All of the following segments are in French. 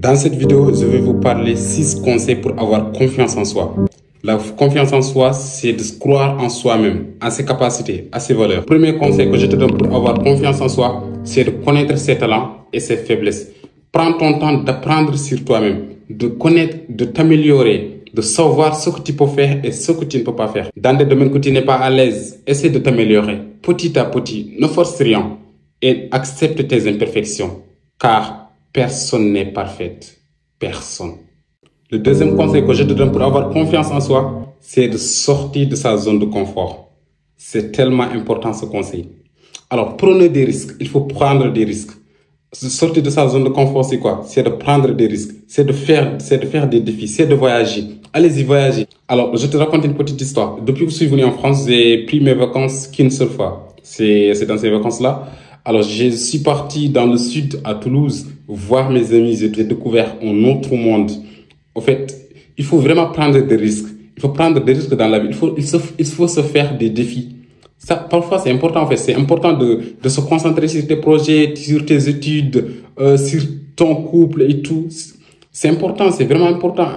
Dans cette vidéo, je vais vous parler 6 conseils pour avoir confiance en soi. La confiance en soi, c'est de croire en soi-même, en ses capacités, à ses valeurs. Premier conseil que je te donne pour avoir confiance en soi, c'est de connaître ses talents et ses faiblesses. Prends ton temps d'apprendre sur toi-même, de connaître, de t'améliorer, de savoir ce que tu peux faire et ce que tu ne peux pas faire. Dans des domaines que tu n'es pas à l'aise, essaie de t'améliorer petit à petit, ne force rien et accepte tes imperfections, car personne n'est parfaite. Personne. Le deuxième conseil que je te donne pour avoir confiance en soi, c'est de sortir de sa zone de confort. C'est tellement important ce conseil. Alors, prenez des risques. Il faut prendre des risques. Sortir de sa zone de confort, c'est quoi? C'est de prendre des risques. C'est de faire des défis. C'est de voyager. Allez-y, voyager. Alors, je te raconte une petite histoire. Depuis que je suis venu en France, j'ai pris mes vacances qu'une seule fois. C'est dans ces vacances-là. Alors, je suis parti dans le sud, à Toulouse, voir mes amis. J'ai découvert un autre monde. En fait, il faut vraiment prendre des risques. Il faut prendre des risques dans la vie. Il faut se faire des défis. Ça, parfois, c'est important, en fait. C'est important de se concentrer sur tes projets, sur tes études, sur ton couple et tout. C'est important, c'est vraiment important.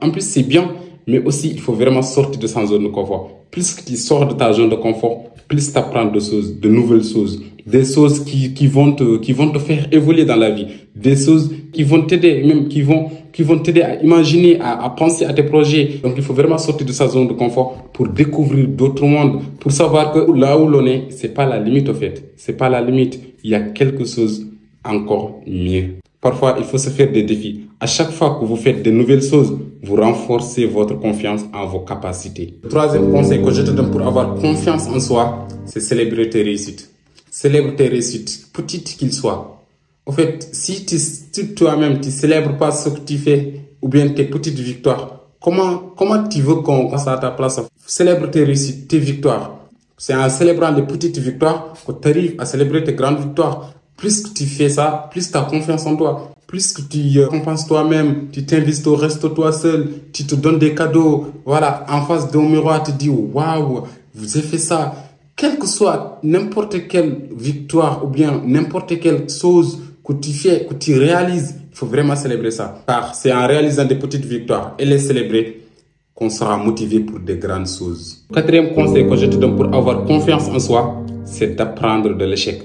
En plus, c'est bien. Mais aussi, il faut vraiment sortir de sa zone de confort. Plus que tu sors de ta zone de confort, plus tu apprends de nouvelles choses. Des choses qui vont te faire évoluer dans la vie. Des choses qui vont t'aider, même qui vont t'aider à imaginer, à penser à tes projets. Donc, il faut vraiment sortir de sa zone de confort pour découvrir d'autres mondes, pour savoir que là où l'on est, c'est pas la limite, au fait. C'est pas la limite. Il y a quelque chose encore mieux. Parfois, il faut se faire des défis. À chaque fois que vous faites de nouvelles choses, vous renforcez votre confiance en vos capacités. Le troisième conseil que je te donne pour avoir confiance en soi, c'est célébrer tes réussites. Célèbre tes réussites, petites qu'ils soient. En fait, si toi-même, tu célèbres pas ce que tu fais, ou bien tes petites victoires, comment tu veux qu'on passe à ta place? Célèbre tes réussites, tes victoires. C'est en célébrant les petites victoires que tu arrives à célébrer tes grandes victoires. Plus que tu fais ça, plus tu as confiance en toi. Plus que tu compenses toi-même, tu t'invites au resto toi seul, tu te donnes des cadeaux. Voilà, en face d'un miroir, tu te dis, waouh, vous avez fait ça. Quelle que soit n'importe quelle victoire ou bien n'importe quelle chose que tu fais, que tu réalises, il faut vraiment célébrer ça. Car c'est en réalisant des petites victoires et les célébrer qu'on sera motivé pour de grandes choses. Le quatrième conseil que je te donne pour avoir confiance en soi, c'est d'apprendre de l'échec.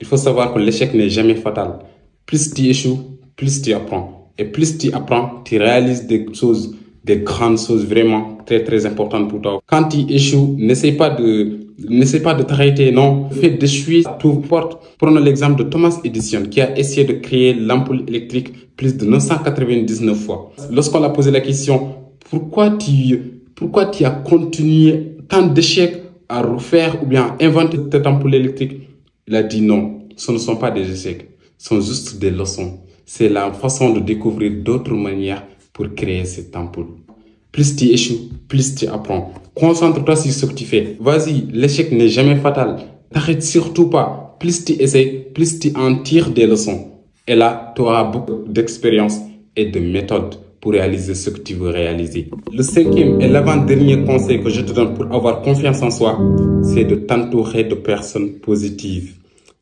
Il faut savoir que l'échec n'est jamais fatal. Plus tu échoues, plus tu apprends. Et plus tu apprends, tu réalises des choses, des grandes choses vraiment très très importantes pour toi. Quand tu échoues, n'essaie pas de t'arrêter, non. Le fait d'échouer t'ouvre porte. Prenons l'exemple de Thomas Edison qui a essayé de créer l'ampoule électrique plus de 999 fois. Lorsqu'on l'a posé la question, pourquoi tu as continué tant d'échecs à refaire ou bien à inventer cette ampoule électrique? Il a dit non, ce ne sont pas des échecs, ce sont juste des leçons. C'est la façon de découvrir d'autres manières pour créer cette ampoule. Plus tu échoues, plus tu apprends. Concentre-toi sur ce que tu fais. Vas-y, l'échec n'est jamais fatal. T'arrêtes surtout pas. Plus tu essaies, plus tu en tires des leçons. Et là, tu auras beaucoup d'expérience et de méthodes pour réaliser ce que tu veux réaliser. Le cinquième et l'avant-dernier conseil que je te donne pour avoir confiance en soi, c'est de t'entourer de personnes positives.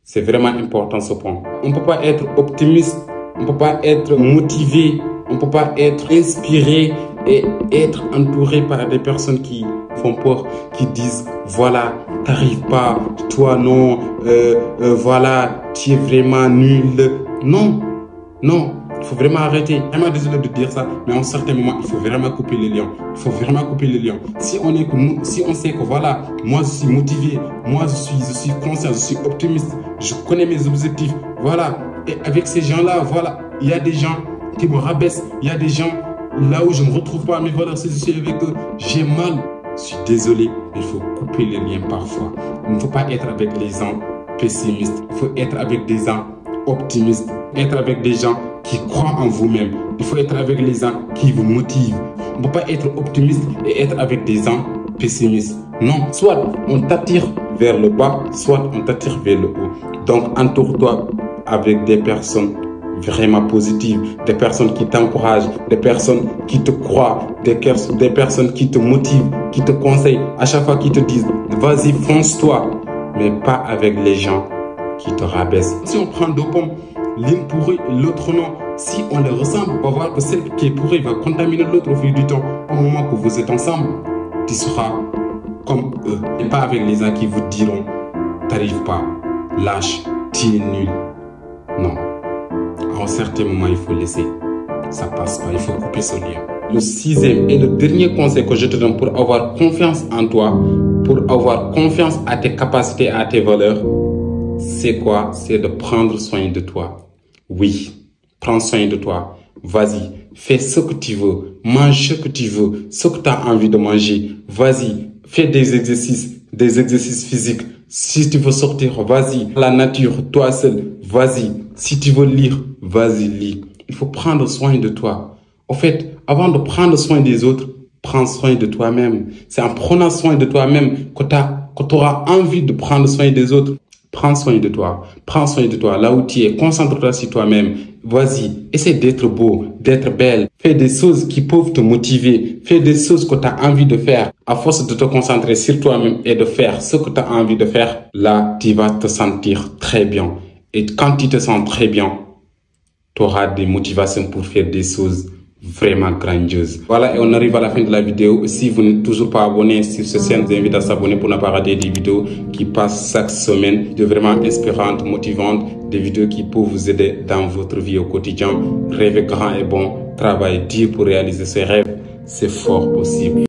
C'est vraiment important ce point. On ne peut pas être optimiste, on ne peut pas être motivé, on ne peut pas être inspiré et être entouré par des personnes qui font peur, qui disent voilà, t'arrives pas, toi non, voilà, tu es vraiment nul. Non, non. Il faut vraiment arrêter. Vraiment désolé de dire ça, mais en certains moments, il faut vraiment couper les liens. Il faut vraiment couper les liens. Si on sait que voilà, moi je suis motivé, moi je suis conscient, je suis optimiste, je connais mes objectifs, voilà. Et avec ces gens-là, voilà, il y a des gens qui me rabaissent, il y a des gens là où je ne me retrouve pas, mais voilà, si je suis avec eux, j'ai mal. Je suis désolé, il faut couper les liens parfois. Il ne faut pas être avec les gens pessimistes. Il faut être avec des gens optimistes, être avec des gens qui croient en vous-même. Il faut être avec les gens qui vous motivent. On ne peut pas être optimiste et être avec des gens pessimistes. Non, soit on t'attire vers le bas, soit on t'attire vers le haut. Donc entoure-toi avec des personnes vraiment positives, des personnes qui t'encouragent, des personnes qui te croient, des personnes qui te motivent, qui te conseillent, à chaque fois qui te disent vas-y, fonce-toi, mais pas avec les gens qui te rabaissent. Si on prend deux pommes, l'une pourrie, l'autre non, Si on les ressemble, on va voir que celle qui est pourrie va contaminer l'autre au fil du temps. Au moment que vous êtes ensemble, tu seras comme eux. Et pas avec les gens qui vous diront t'arrives pas, lâche, tu es nul. Non. À un certain moment, il faut laisser. Ça passe pas, il faut couper ce lien. Le sixième et le dernier conseil que je te donne pour avoir confiance en toi, pour avoir confiance à tes capacités, à tes valeurs, c'est quoi? C'est de prendre soin de toi. Oui, prends soin de toi. Vas-y, fais ce que tu veux, mange ce que tu veux, ce que tu as envie de manger. Vas-y, fais des exercices physiques. Si tu veux sortir, vas-y. La nature, toi seul, vas-y. Si tu veux lire, vas-y, lis. Il faut prendre soin de toi. En fait, avant de prendre soin des autres, prends soin de toi-même. C'est en prenant soin de toi-même que tu auras envie de prendre soin des autres. Prends soin de toi. Prends soin de toi. Là où tu es, concentre-toi sur toi-même. Vas-y, essaie d'être beau, d'être belle. Fais des choses qui peuvent te motiver. Fais des choses que tu as envie de faire. À force de te concentrer sur toi-même et de faire ce que tu as envie de faire, là, tu vas te sentir très bien. Et quand tu te sens très bien, tu auras des motivations pour faire des choses vraiment grandiose. Voilà, et on arrive à la fin de la vidéo. Si vous n'êtes toujours pas abonné sur cette chaîne, je vous invite à s'abonner pour ne pas rater des vidéos qui passent chaque semaine, de vraiment inspirantes, motivantes, des vidéos qui peuvent vous aider dans votre vie au quotidien. Rêver grand et bon, travailler dur pour réaliser ses rêves, c'est fort possible.